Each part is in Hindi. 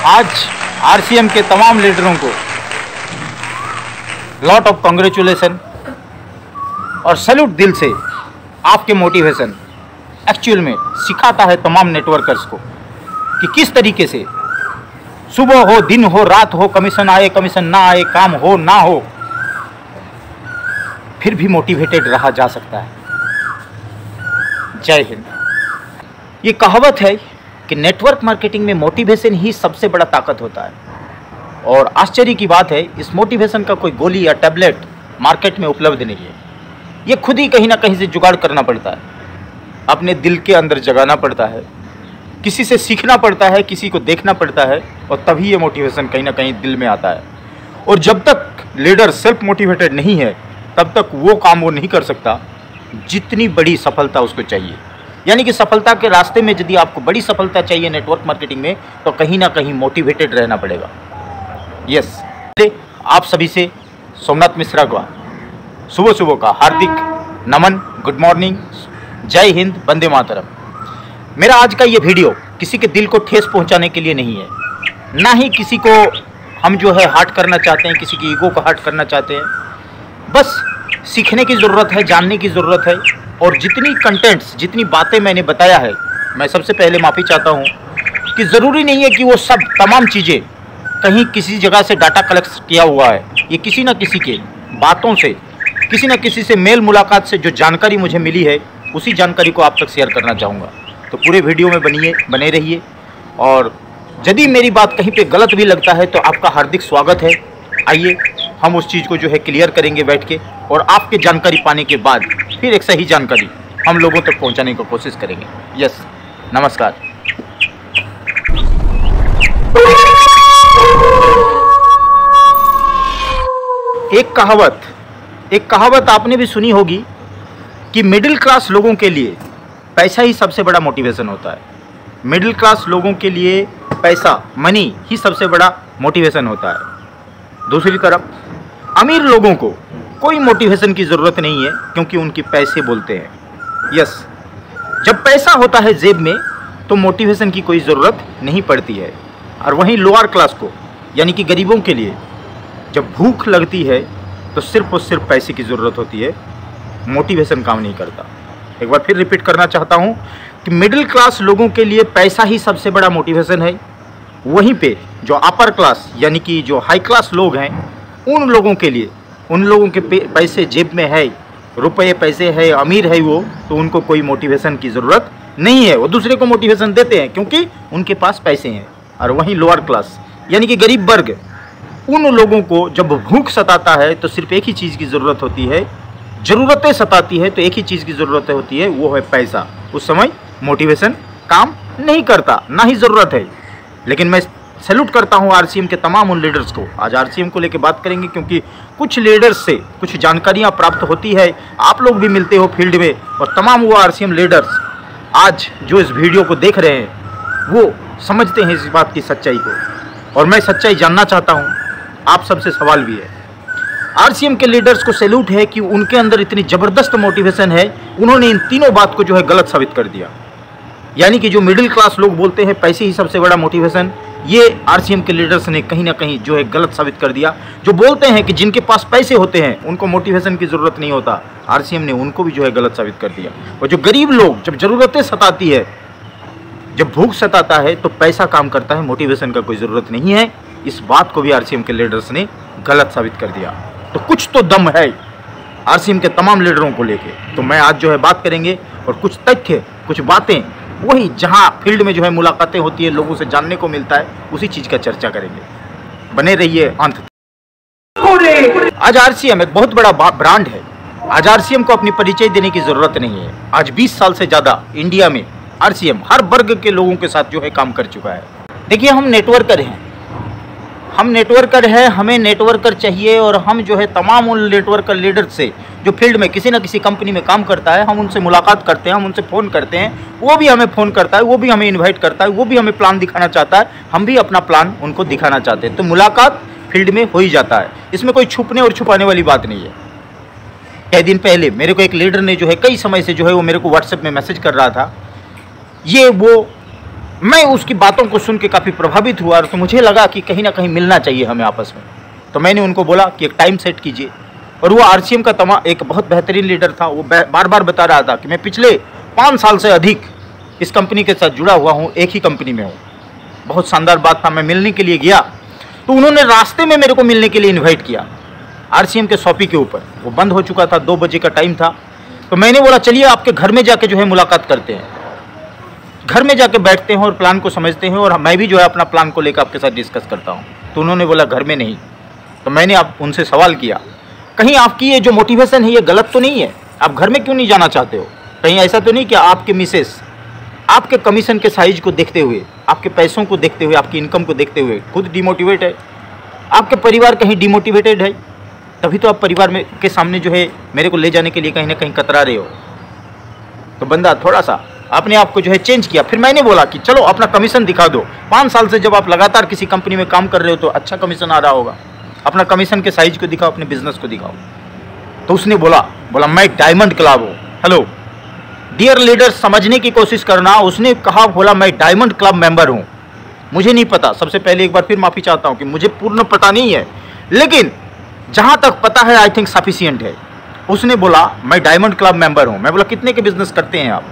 आज आरसीएम के तमाम लीडरों को लॉट ऑफ कॉन्ग्रेचुलेसन और सैल्यूट दिल से। आपके मोटिवेशन एक्चुअल में सिखाता है तमाम नेटवर्कर्स को कि किस तरीके से सुबह हो, दिन हो, रात हो, कमीशन आए, कमीशन ना आए, काम हो ना हो, फिर भी मोटिवेटेड रहा जा सकता है। जय हिंद। ये कहावत है कि नेटवर्क मार्केटिंग में मोटिवेशन ही सबसे बड़ा ताकत होता है। और आश्चर्य की बात है, इस मोटिवेशन का कोई गोली या टैबलेट मार्केट में उपलब्ध नहीं है। ये खुद ही कहीं ना कहीं से जुगाड़ करना पड़ता है, अपने दिल के अंदर जगाना पड़ता है, किसी से सीखना पड़ता है, किसी को देखना पड़ता है, और तभी ये मोटिवेशन कहीं ना कहीं दिल में आता है। और जब तक लीडर सेल्फ मोटिवेटेड नहीं है, तब तक वो काम वो नहीं कर सकता जितनी बड़ी सफलता उसको चाहिए। यानी कि सफलता के रास्ते में यदि आपको बड़ी सफलता चाहिए नेटवर्क मार्केटिंग में, तो कहीं ना कहीं मोटिवेटेड रहना पड़ेगा। यस, आप सभी से सोमनाथ मिश्रा का सुबह का हार्दिक नमन, गुड मॉर्निंग, जय हिंद, वंदे मातरम। मेरा आज का ये वीडियो किसी के दिल को ठेस पहुंचाने के लिए नहीं है, ना ही किसी को हम जो है हर्ट करना चाहते हैं, किसी की ईगो को हर्ट करना चाहते हैं। बस सीखने की ज़रूरत है, जानने की ज़रूरत है। और जितनी कंटेंट्स, जितनी बातें मैंने बताया है, मैं सबसे पहले माफ़ी चाहता हूँ कि ज़रूरी नहीं है कि वो सब तमाम चीज़ें कहीं किसी जगह से डाटा कलेक्ट किया हुआ है। ये किसी न किसी के बातों से, किसी न किसी से मेल मुलाकात से जो जानकारी मुझे मिली है, उसी जानकारी को आप तक शेयर करना चाहूँगा। तो पूरे वीडियो में बने रहिए। और यदि मेरी बात कहीं पे गलत भी लगता है तो आपका हार्दिक स्वागत है। आइए हम उस चीज़ को जो है क्लियर करेंगे बैठ के, और आपके जानकारी पाने के बाद फिर एक सही जानकारी हम लोगों तक पहुंचाने की कोशिश करेंगे। यस, नमस्कार। एक कहावत आपने भी सुनी होगी कि मिडिल क्लास लोगों के लिए पैसा ही सबसे बड़ा मोटिवेशन होता है। मिडिल क्लास लोगों के लिए पैसा, मनी ही सबसे बड़ा मोटिवेशन होता है। दूसरी तरफ अमीर लोगों को कोई मोटिवेशन की ज़रूरत नहीं है, क्योंकि उनके पैसे बोलते हैं। यस, जब पैसा होता है जेब में तो मोटिवेशन की कोई ज़रूरत नहीं पड़ती है। और वहीं लोअर क्लास को, यानी कि गरीबों के लिए, जब भूख लगती है तो सिर्फ और सिर्फ पैसे की ज़रूरत होती है, मोटिवेशन काम नहीं करता। एक बार फिर रिपीट करना चाहता हूँ कि मिडिल क्लास लोगों के लिए पैसा ही सबसे बड़ा मोटिवेशन है। वहीं पे जो अपर क्लास, यानी कि जो हाई क्लास लोग हैं, उन लोगों के लिए, उन लोगों के पैसे जेब में है, रुपये पैसे है, अमीर है वो, तो उनको कोई मोटिवेशन की ज़रूरत नहीं है। वो दूसरे को मोटिवेशन देते हैं क्योंकि उनके पास पैसे हैं। और वहीं लोअर क्लास, यानी कि गरीब वर्ग, उन लोगों को जब भूख सताता है तो सिर्फ एक ही चीज़ की ज़रूरत होती है, ज़रूरतें सताती है तो एक ही चीज़ की ज़रूरत होती है, वो है पैसा। उस समय मोटिवेशन काम नहीं करता, ना ही ज़रूरत है। लेकिन मैं सैल्यूट करता हूं आरसीएम के तमाम उन लीडर्स को। आज आरसीएम को लेकर बात करेंगे, क्योंकि कुछ लीडर्स से कुछ जानकारियां प्राप्त होती है, आप लोग भी मिलते हो फील्ड में, और तमाम वो आरसीएम लीडर्स आज जो इस वीडियो को देख रहे हैं वो समझते हैं इस बात की सच्चाई को। और मैं सच्चाई जानना चाहता हूँ, आप सबसे सवाल भी है। आरसीएम के लीडर्स को सैल्यूट है कि उनके अंदर इतनी ज़बरदस्त मोटिवेशन है, उन्होंने इन तीनों बात को जो है गलत साबित कर दिया। यानी कि जो मिडिल क्लास लोग बोलते हैं पैसे ही सबसे बड़ा मोटिवेशन, ये आरसीएम के लीडर्स ने कहीं ना कहीं जो है गलत साबित कर दिया। जो बोलते हैं कि जिनके पास पैसे होते हैं उनको मोटिवेशन की ज़रूरत नहीं होता, आरसीएम ने उनको भी जो है गलत साबित कर दिया। और जो गरीब लोग, जब ज़रूरतें सताती है, जब भूख सताता है, तो पैसा काम करता है, मोटिवेशन का कोई ज़रूरत नहीं है। इस बात को भी आरसीएम के लीडर्स ने गलत साबित कर दिया। तो कुछ तो दम है आरसीएम के तमाम लीडरों को लेके। तो मैं आज जो है बात करेंगे, और कुछ तथ्य, कुछ बातें, वही जहां फील्ड में जो है मुलाकातें होती है, लोगों से जानने को मिलता है, उसी चीज़ का चर्चा करेंगे। बने रहिए अंत तक। आज आरसीएम एक बहुत बड़ा ब्रांड है। आज आरसीएम को अपनी परिचय देने की ज़रूरत नहीं है। आज 20 साल से ज़्यादा इंडिया में आरसीएम हर वर्ग के लोगों के साथ जो है काम कर चुका है। देखिए, हम नेटवर्कर हैं, हमें नेटवर्कर चाहिए। और हम जो है तमाम उन नेटवर्कर लीडर से जो फील्ड में किसी न किसी कंपनी में काम करता है, हम उनसे मुलाकात करते हैं, हम उनसे फ़ोन करते हैं, वो भी हमें फ़ोन करता है, वो भी हमें इनवाइट करता है, वो भी हमें प्लान दिखाना चाहता है, हम भी अपना प्लान उनको दिखाना चाहते हैं। तो मुलाकात फील्ड में हो ही जाता है, इसमें कोई छुपने और छुपाने वाली बात नहीं है। कई दिन पहले मेरे को एक लीडर ने जो है, कई समय से जो है वो मेरे को व्हाट्सएप में मैसेज कर रहा था, ये वो मैं उसकी बातों को सुन के काफ़ी प्रभावित हुआ, तो मुझे लगा कि कहीं ना कहीं मिलना चाहिए हमें आपस में। तो मैंने उनको बोला कि एक टाइम सेट कीजिए। और वो RCM का एक बहुत बेहतरीन लीडर था। वो बार बार बता रहा था कि मैं पिछले 5 साल से अधिक इस कंपनी के साथ जुड़ा हुआ हूँ, एक ही कंपनी में हूँ। बहुत शानदार बात था। मैं मिलने के लिए गया तो उन्होंने रास्ते में मेरे को मिलने के लिए इन्वाइट किया। RCM के शॉपी के ऊपर वो बंद हो चुका था, 2 बजे का टाइम था। तो मैंने बोला चलिए आपके घर में जाके जो है मुलाकात करते हैं, घर में जाके बैठते हैं और प्लान को समझते हैं, और मैं भी जो है अपना प्लान को लेकर आपके साथ डिस्कस करता हूँ। तो उन्होंने बोला घर में नहीं। तो मैंने आप उनसे सवाल किया, कहीं आपकी ये जो मोटिवेशन है ये गलत तो नहीं है? आप घर में क्यों नहीं जाना चाहते हो? कहीं ऐसा तो नहीं कि आपके मिसेस आपके कमीशन के साइज को देखते हुए, आपके पैसों को देखते हुए, आपकी इनकम को देखते हुए खुद डिमोटिवेट है? आपके परिवार कहीं डिमोटिवेटेड है? तभी तो आप परिवार में के सामने जो है मेरे को ले जाने के लिए कहीं ना कहीं कतरा रहे हो। तो बंदा थोड़ा सा अपने आप को जो है चेंज किया। फिर मैंने बोला कि चलो अपना कमीशन दिखा दो। 5 साल से जब आप लगातार किसी कंपनी में काम कर रहे हो तो अच्छा कमीशन आ रहा होगा, अपना कमीशन के साइज को दिखाओ, अपने बिजनेस को दिखाओ। तो उसने बोला मैं डायमंड क्लब हूँ। हेलो डियर लीडर, समझने की कोशिश करना। उसने कहा, बोला मैं डायमंड क्लब मेंबर हूँ। मुझे नहीं पता, सबसे पहले एक बार फिर माफ़ी चाहता हूँ कि मुझे पूर्ण पता नहीं है, लेकिन जहाँ तक पता है आई थिंक सफिशियंट है। उसने बोला मैं डायमंड क्लब मेंबर हूँ। मैं बोला कितने के बिजनेस करते हैं आप?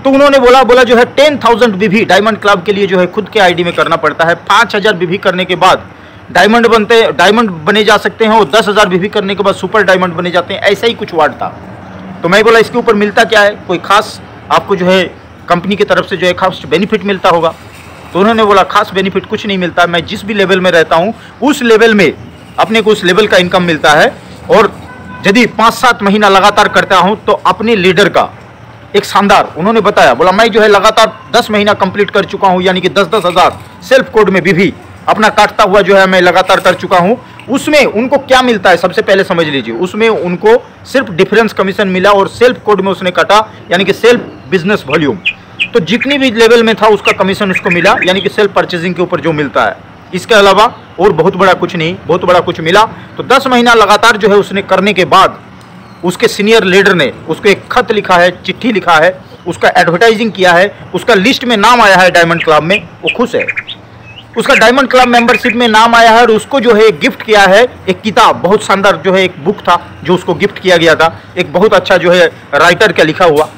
तो उन्होंने बोला जो है 10,000 BV डायमंड क्लब के लिए जो है खुद के ID में करना पड़ता है। 5,000 BV करने के बाद डायमंड बने जा सकते हैं, और 10,000 BV करने के बाद सुपर डायमंड बने जाते हैं। ऐसा ही कुछ वार्ड था। तो मैं बोला इसके ऊपर मिलता क्या है? कोई खास आपको जो है कंपनी की तरफ से जो है खास बेनिफिट मिलता होगा? तो उन्होंने बोला खास बेनिफिट कुछ नहीं मिलता, मैं जिस भी लेवल में रहता हूँ उस लेवल में अपने को उस लेवल का इनकम मिलता है, और यदि 5-7 महीना लगातार करता हूँ तो अपने लीडर का एक शानदार, उन्होंने बताया, बोला मैं जो है लगातार 10 महीना कंप्लीट कर चुका हूँ, यानी कि 10-10 हज़ार सेल्फ कोड में भी अपना काटता हुआ जो है मैं लगातार कर चुका हूँ। उसमें उनको क्या मिलता है सबसे पहले समझ लीजिए। उसमें उनको सिर्फ डिफरेंस कमीशन मिला, और सेल्फ कोड में उसने काटा, यानी कि सेल्फ बिजनेस वॉल्यूम। तो जितनी भी लेवल में था उसका कमीशन उसको मिला, यानी कि सेल्फ परचेजिंग के ऊपर जो मिलता है। इसके अलावा और बहुत बड़ा कुछ नहीं, बहुत बड़ा कुछ मिला। तो 10 महीना लगातार जो है उसने करने के बाद उसके सीनियर लीडर ने उसको एक खत लिखा है, चिट्ठी लिखा है, उसका एडवर्टाइजिंग किया है, उसका लिस्ट में नाम आया है डायमंड क्लब में। वो खुश है, उसका डायमंड क्लब मेंबरशिप में नाम आया है, और उसको जो है गिफ्ट किया है एक किताब, बहुत शानदार जो है एक बुक था जो उसको गिफ्ट किया गया था, एक बहुत अच्छा जो है राइटर का लिखा हुआ।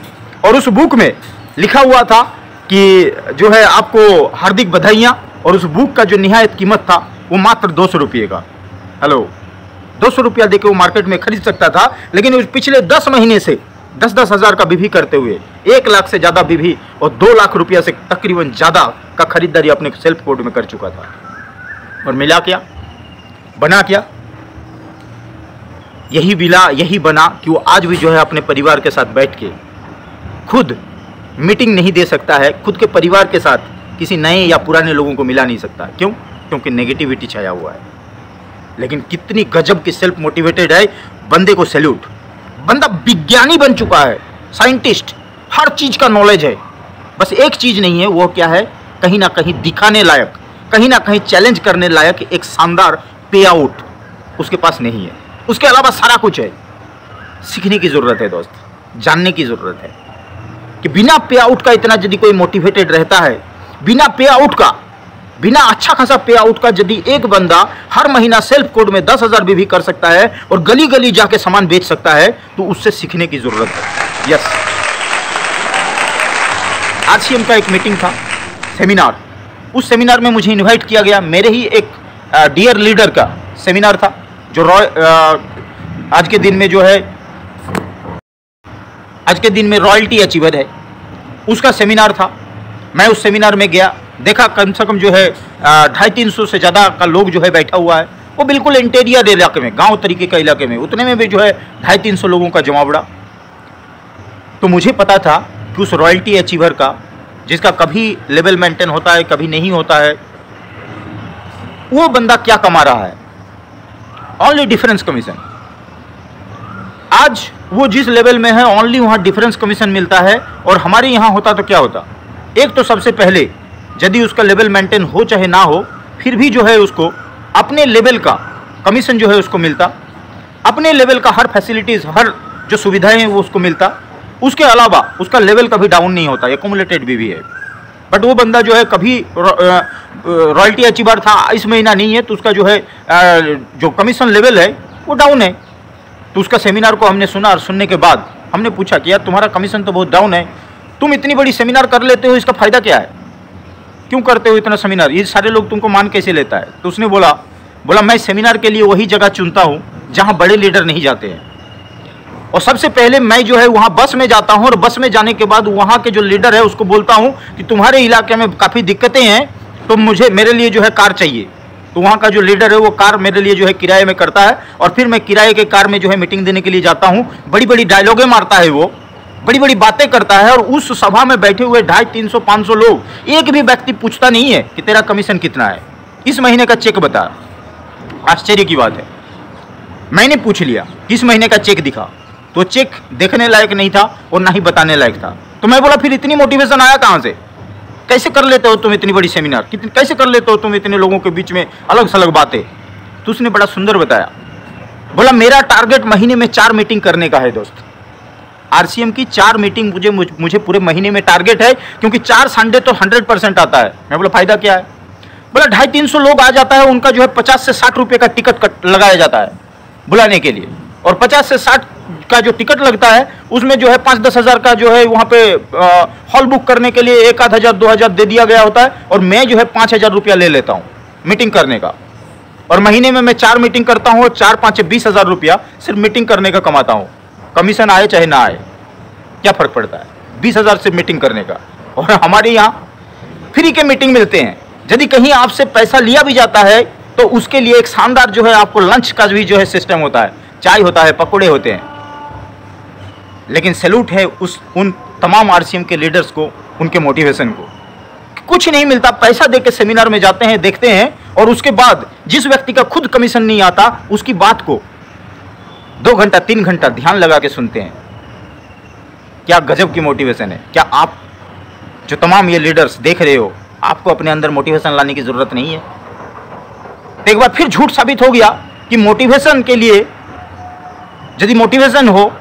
और उस बुक में लिखा हुआ था कि जो है आपको हार्दिक बधाइयाँ, और उस बुक का जो निहायत कीमत था वो मात्र 200 रुपये का। हेलो 200 रुपया देके वो मार्केट में खरीद सकता था, लेकिन उस पिछले 10 महीने से 10-10 हज़ार का BV करते हुए 1 लाख से ज़्यादा BV और 2 लाख रुपया से तकरीबन ज़्यादा का खरीदारी अपने सेल्फ कोड में कर चुका था। और मिला क्या, बना क्या? यही बना कि वो आज भी जो है अपने परिवार के साथ बैठ के खुद मीटिंग नहीं दे सकता है, खुद के परिवार के साथ किसी नए या पुराने लोगों को मिला नहीं सकता। क्यों? क्योंकि नेगेटिविटी छाया हुआ है। लेकिन कितनी गजब की सेल्फ मोटिवेटेड है, बंदे को सैल्यूट। बंदा विज्ञानी बन चुका है, साइंटिस्ट, हर चीज का नॉलेज है। बस एक चीज नहीं है, वो क्या है? कहीं ना कहीं दिखाने लायक, कहीं ना कहीं चैलेंज करने लायक एक शानदार पे आउट उसके पास नहीं है। उसके अलावा सारा कुछ है। सीखने की जरूरत है दोस्त, जानने की जरूरत है कि बिना पे आउट का इतना यदि कोई मोटिवेटेड रहता है, बिना पे आउट का, बिना अच्छा खासा पे आउट का यदि एक बंदा हर महीना सेल्फ कोड में 10,000 BV कर सकता है और गली गली जाके सामान बेच सकता है, तो उससे सीखने की जरूरत है। यस, RCM का एक मीटिंग था, सेमिनार। उस सेमिनार में मुझे इनवाइट किया गया। मेरे ही एक डियर लीडर का सेमिनार था, जो आज के दिन में रॉयल्टी अचीवर है, उसका सेमिनार था। मैं उस सेमिनार में गया, देखा कम से कम जो है 250-300 से ज़्यादा का लोग जो है बैठा हुआ है। वो बिल्कुल इंटीरियर इलाके में, गांव तरीके का इलाके में, उतने में भी जो है 250-300 लोगों का जमावड़ा। तो मुझे पता था कि उस रॉयल्टी अचीवर का, जिसका कभी लेवल मेंटेन होता है कभी नहीं होता है, वो बंदा क्या कमा रहा है? Only difference commission. आज वो जिस लेवल में है ओनली वहाँ डिफरेंस कमीशन मिलता है, और हमारे यहाँ होता तो क्या होता? एक तो सबसे पहले यदि उसका लेवल मेंटेन हो चाहे ना हो, फिर भी जो है उसको अपने लेवल का कमीशन जो है उसको मिलता, अपने लेवल का हर फैसिलिटीज़, हर जो सुविधाएं हैं वो उसको मिलता। उसके अलावा उसका लेवल कभी डाउन नहीं होता, एक्युमुलेटेड भी है। बट वो बंदा जो है कभी रॉयल्टी अचीवर था, इस महीना नहीं है, तो उसका जो है जो कमीशन लेवल है वो डाउन है। तो उसका सेमिनार को हमने सुना और सुनने के बाद हमने पूछा कि यार तुम्हारा कमीशन तो बहुत डाउन है, तुम इतनी बड़ी सेमिनार कर लेते हो, इसका फ़ायदा क्या है, क्यों करते हो इतना सेमिनार, ये सारे लोग तुमको मान कैसे लेता है। तो उसने बोला मैं सेमिनार के लिए वही जगह चुनता हूँ जहाँ बड़े लीडर नहीं जाते हैं, और सबसे पहले मैं जो है वहाँ बस में जाता हूँ, और बस में जाने के बाद वहाँ के जो लीडर है उसको बोलता हूँ कि तुम्हारे इलाके में काफ़ी दिक्कतें हैं, तो मेरे लिए जो है कार चाहिए। तो वहाँ का जो लीडर है वो कार मेरे लिए जो है किराए में करता है, और फिर मैं किराए के कार में जो है मीटिंग देने के लिए जाता हूँ। बड़ी बड़ी डायलॉगें मारता है वो, बड़ी बड़ी बातें करता है, और उस सभा में बैठे हुए 250, 300, 500 लोग, एक भी व्यक्ति पूछता नहीं है कि तेरा कमीशन कितना है, इस महीने का चेक बता। आश्चर्य की बात है, मैंने पूछ लिया किस महीने का चेक दिखा, तो चेक देखने लायक नहीं था और ना ही बताने लायक था। तो मैं बोला फिर इतनी मोटिवेशन आया कहाँ से, कैसे कर लेते हो तुम इतनी बड़ी सेमिनार, कैसे कर लेते हो तुम इतने लोगों के बीच में अलग सलग बातें। तो उसने बड़ा सुंदर बताया, बोला मेरा टारगेट महीने में 4 मीटिंग करने का है दोस्त, आरसीएम की 4 मीटिंग मुझे पूरे महीने में टारगेट है, क्योंकि 4 संडे तो 100% आता है। मैं बोला फायदा क्या है, बोला 250-300 लोग आ जाता है, उनका जो है 50 से 60 रुपये का टिकट लगाया जाता है बुलाने के लिए, और 50 से 60 का जो टिकट लगता है उसमें जो है 5-10 हज़ार का जो है वहाँ पे हॉल बुक करने के लिए 1-आध हज़ार 2 हज़ार दे दिया गया होता है, और मैं जो है 5,000 रुपया ले लेता हूँ मीटिंग करने का, और महीने में मैं 4 मीटिंग करता हूँ, और 4-5 20 हज़ार रुपया सिर्फ मीटिंग करने का कमाता हूँ। कमीशन आए चाहे ना आए क्या फ़र्क पड़ता है, 20 हज़ार से मीटिंग करने का। और हमारे यहाँ फ्री के मीटिंग मिलते हैं, यदि कहीं आपसे पैसा लिया भी जाता है तो उसके लिए एक शानदार जो है आपको लंच का भी जो है सिस्टम होता है, चाय होता है, पकौड़े होते हैं। लेकिन सैल्यूट है उन तमाम आरसीएम के लीडर्स को, उनके मोटिवेशन को। कुछ नहीं मिलता, पैसा दे के सेमिनार में जाते हैं, देखते हैं, और उसके बाद जिस व्यक्ति का खुद कमीशन नहीं आता उसकी बात को 2 घंटा 3 घंटा ध्यान लगा के सुनते हैं। क्या गजब की मोटिवेशन है। क्या आप जो तमाम ये लीडर्स देख रहे हो, आपको अपने अंदर मोटिवेशन लाने की ज़रूरत नहीं है? तो एक बार फिर झूठ साबित हो गया कि मोटिवेशन के लिए, यदि मोटिवेशन हो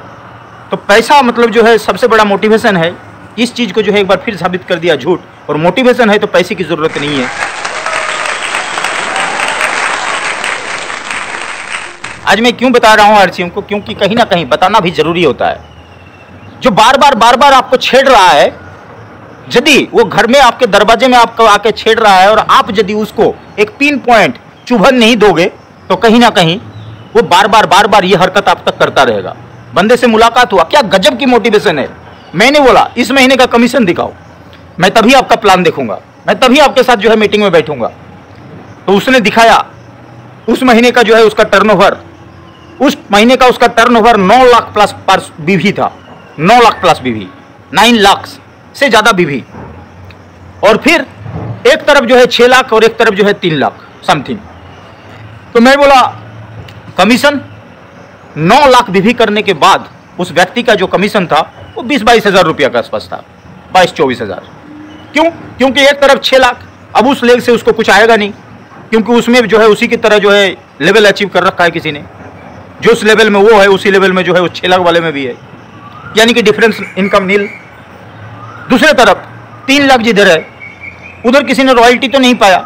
तो पैसा मतलब जो है सबसे बड़ा मोटिवेशन है। इस चीज़ को जो है एक बार फिर साबित कर दिया झूठ, और मोटिवेशन है तो पैसे की ज़रूरत नहीं है। आज मैं क्यों बता रहा हूँ आरसीएम को, क्योंकि कहीं ना कहीं बताना भी जरूरी होता है। जो बार बार आपको छेड़ रहा है, यदि वो घर में आपके दरवाजे में आपको आके छेड़ रहा है, और आप यदि उसको एक पिन पॉइंट चुभन नहीं दोगे, तो कहीं ना कहीं वो बार बार ये हरकत आप तक करता रहेगा। बंदे से मुलाकात हुआ, क्या गजब की मोटिवेशन है। मैंने बोला इस महीने का कमीशन दिखाओ, मैं तभी आपका प्लान देखूंगा, मैं तभी आपके साथ जो है मीटिंग में बैठूंगा। तो उसने दिखाया उस महीने का जो है उसका टर्नओवर, उस महीने का उसका टर्नओवर 9 लाख प्लस बीवी था, 9 लाख प्लस बीवी, 9 लाख से ज़्यादा बीवी, और फिर एक तरफ जो है 6 लाख और एक तरफ जो है 3 लाख समथिंग। तो मैं बोला कमीशन 9 लाख बीवी करने के बाद उस व्यक्ति का जो कमीशन था वो 20-22 हज़ार रुपया के आसपास था, 22-24 हज़ार। क्यों? क्योंकि एक तरफ 6 लाख, अब उस लेग से उसको कुछ आएगा नहीं, क्योंकि उसमें जो है उसी की तरह जो है लेवल अचीव कर रखा है किसी ने, जो उस लेवल में वो है उसी लेवल में जो है वो 6 लाख वाले में भी है, यानी कि डिफरेंस इनकम नील। दूसरे तरफ 3 लाख जिधर है उधर किसी ने रॉयल्टी तो नहीं पाया,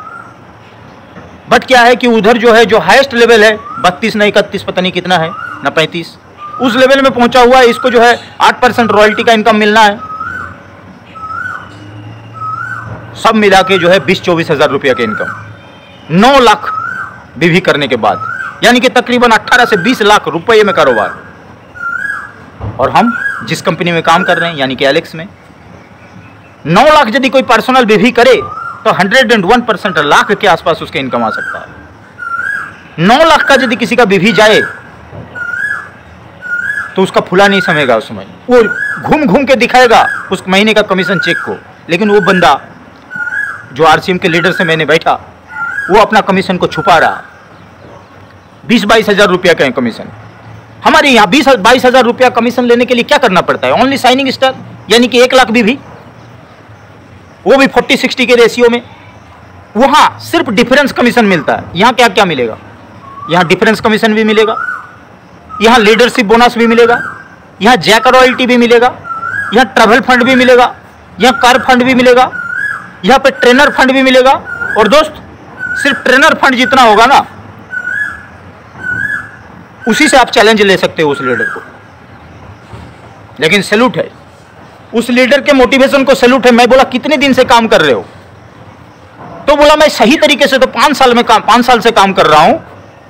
बट क्या है कि उधर जो है जो हाईएस्ट लेवल है 32 ना 31 पता नहीं कितना है ना 35, उस लेवल में पहुंचा हुआ है। इसको जो है 8% रॉयल्टी का इनकम मिलना है। सब मिला के जो है 20-24 हज़ार रुपया के इनकम 9 लाख बीवी करने के बाद, यानी कि तकरीबन 18 से 20 लाख रुपये में कारोबार। और हम जिस कंपनी में काम कर रहे हैं यानी कि एलेक्स में 9 लाख यदि कोई पर्सनल बीवी करे तो 101% लाख के आसपास उसके इनकम आ सकता है। 9 लाख का यदि किसी का बीवी जाए तो उसका फुला नहीं समेगा, उस समय वो घूम घूम के दिखाएगा उस महीने का कमीशन चेक को। लेकिन वो बंदा जो आरसीएम के लीडर से मैंने बैठा, वो अपना कमीशन को छुपा रहा। 20-22 हज़ार रुपया का कमीशन। हमारे यहाँ 20-22 हज़ार रुपया कमीशन लेने के लिए क्या करना पड़ता है? ओनली साइनिंग स्टार, यानी कि 1 लाख बीवी, वो भी 40-60 के रेशियो में। वहाँ सिर्फ डिफरेंस कमीशन मिलता है। यहाँ क्या क्या मिलेगा? यहाँ डिफरेंस कमीशन भी मिलेगा, यहाँ लीडरशिप बोनस भी मिलेगा, यहाँ जैक रॉयल्टी भी मिलेगा, यहाँ ट्रैवल फंड भी मिलेगा, यहाँ कार फंड भी मिलेगा, यहाँ पे ट्रेनर फंड भी मिलेगा। और दोस्त सिर्फ ट्रेनर फंड जितना होगा ना, उसी से आप चैलेंज ले सकते हो उस लीडर को। लेकिन सैल्यूट है उस लीडर के मोटिवेशन को, सैल्यूट है। मैं बोला कितने दिन से काम कर रहे हो? तो बोला मैं सही तरीके से तो 5 साल से काम कर रहा हूं,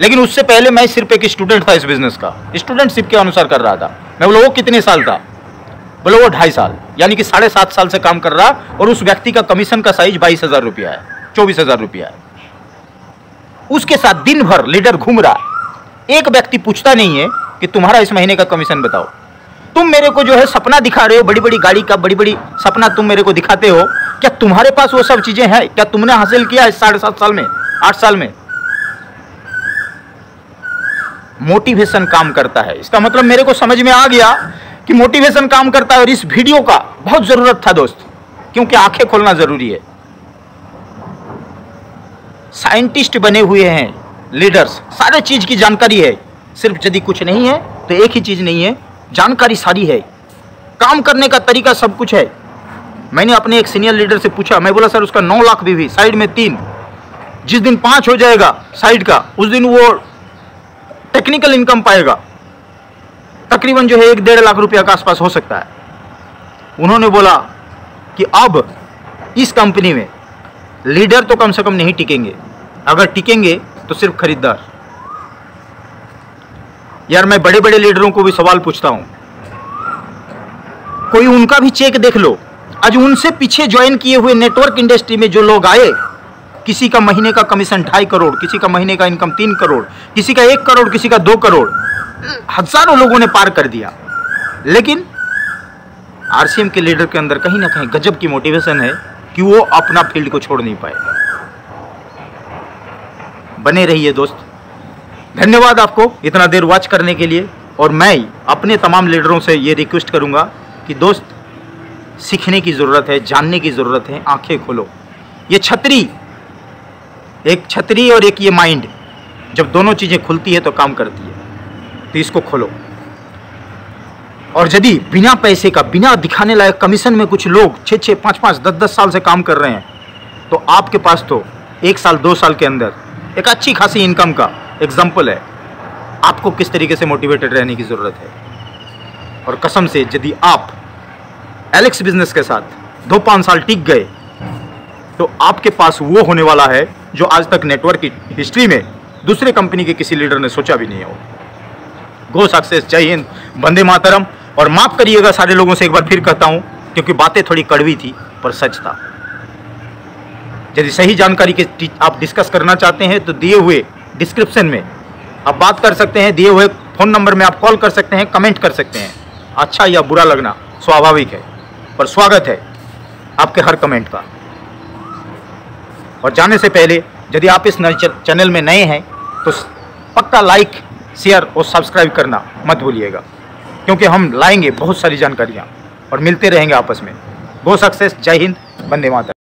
लेकिन उससे पहले मैं सिर्फ एक स्टूडेंट था इस बिजनेस का, स्टूडेंटशिप के अनुसार कर रहा था। मैं बोला वो कितने साल था? बोले वो 2.5 साल, यानी कि 7.5 साल से काम कर रहा। और उस व्यक्ति का कमीशन का साइज 22,000 रुपया है, 24,000 रुपया है। उसके साथ दिन भर लीडर घूम रहा है। एक व्यक्ति पूछता नहीं है कि तुम्हारा इस महीने का कमीशन बताओ। तुम मेरे को जो है सपना दिखा रहे हो, बड़ी बड़ी गाड़ी का बड़ी बड़ी सपना तुम मेरे को दिखाते हो, क्या तुम्हारे पास वो सब चीजें हैं? क्या तुमने हासिल किया इस 7.5 साल में, 8 साल में? मोटिवेशन काम करता है। इसका मतलब मेरे को समझ में आ गया कि मोटिवेशन काम करता है। और इस वीडियो का बहुत जरूरत था दोस्त, क्योंकि आंखें खोलना जरूरी है। साइंटिस्ट बने हुए हैं लीडर्स, सारे चीज की जानकारी है। सिर्फ यदि कुछ नहीं है तो एक ही चीज नहीं है, जानकारी सारी है, काम करने का तरीका सब कुछ है। मैंने अपने एक सीनियर लीडर से पूछा, मैं बोला सर उसका 9 लाख भी साइड में 3, जिस दिन 5 हो जाएगा साइड का, उस दिन वो टेक्निकल इनकम पाएगा, तकरीबन जो है 1-1.5 लाख रुपया के आसपास हो सकता है। उन्होंने बोला कि अब इस कंपनी में लीडर तो कम से कम नहीं टिकेंगे, अगर टिकेंगे तो सिर्फ खरीदार। यार मैं बड़े बड़े लीडरों को भी सवाल पूछता हूं, कोई उनका भी चेक देख लो। आज उनसे पीछे ज्वाइन किए हुए नेटवर्क इंडस्ट्री में जो लोग आए, किसी का महीने का कमीशन 2.5 करोड़, किसी का महीने का इनकम 3 करोड़, किसी का 1 करोड़, किसी का 2 करोड़, हजारों लोगों ने पार कर दिया। लेकिन आरसीएम के लीडर के अंदर कहीं ना कहीं गजब की मोटिवेशन है कि वो अपना फील्ड को छोड़ नहीं पाए। बने रहिए दोस्त। धन्यवाद आपको इतना देर वॉच करने के लिए। और मैं अपने तमाम लीडरों से ये रिक्वेस्ट करूंगा कि दोस्त सीखने की ज़रूरत है, जानने की ज़रूरत है, आंखें खोलो। ये छतरी, एक छतरी और एक ये माइंड, जब दोनों चीज़ें खुलती है तो काम करती है, तो इसको खोलो। और यदि बिना पैसे का, बिना दिखाने लायक कमीशन में कुछ लोग 6-6, 5-5, 10-10 साल से काम कर रहे हैं, तो आपके पास तो 1 साल 2 साल के अंदर एक अच्छी खासी इनकम का एग्जाम्पल है। आपको किस तरीके से मोटिवेटेड रहने की ज़रूरत है। और कसम से यदि आप एलेक्स बिजनेस के साथ 2-5 साल टिक गए, तो आपके पास वो होने वाला है जो आज तक नेटवर्क की हिस्ट्री में दूसरे कंपनी के किसी लीडर ने सोचा भी नहीं हो। गो सक्सेस, जय हिंद, वंदे मातरम। और माफ करिएगा सारे लोगों से, एक बार फिर कहता हूं, क्योंकि बातें थोड़ी कड़वी थी पर सच था। यदि सही जानकारी के आप डिस्कस करना चाहते हैं तो दिए हुए डिस्क्रिप्शन में आप बात कर सकते हैं, दिए हुए फ़ोन नंबर में आप कॉल कर सकते हैं, कमेंट कर सकते हैं। अच्छा या बुरा लगना स्वाभाविक है, पर स्वागत है आपके हर कमेंट का। और जाने से पहले यदि आप इस चैनल में नए हैं तो पक्का लाइक, शेयर और सब्सक्राइब करना मत भूलिएगा, क्योंकि हम लाएंगे बहुत सारी जानकारियाँ और मिलते रहेंगे आपस में। गो सक्सेस, जय हिंद, वंदे मातरम।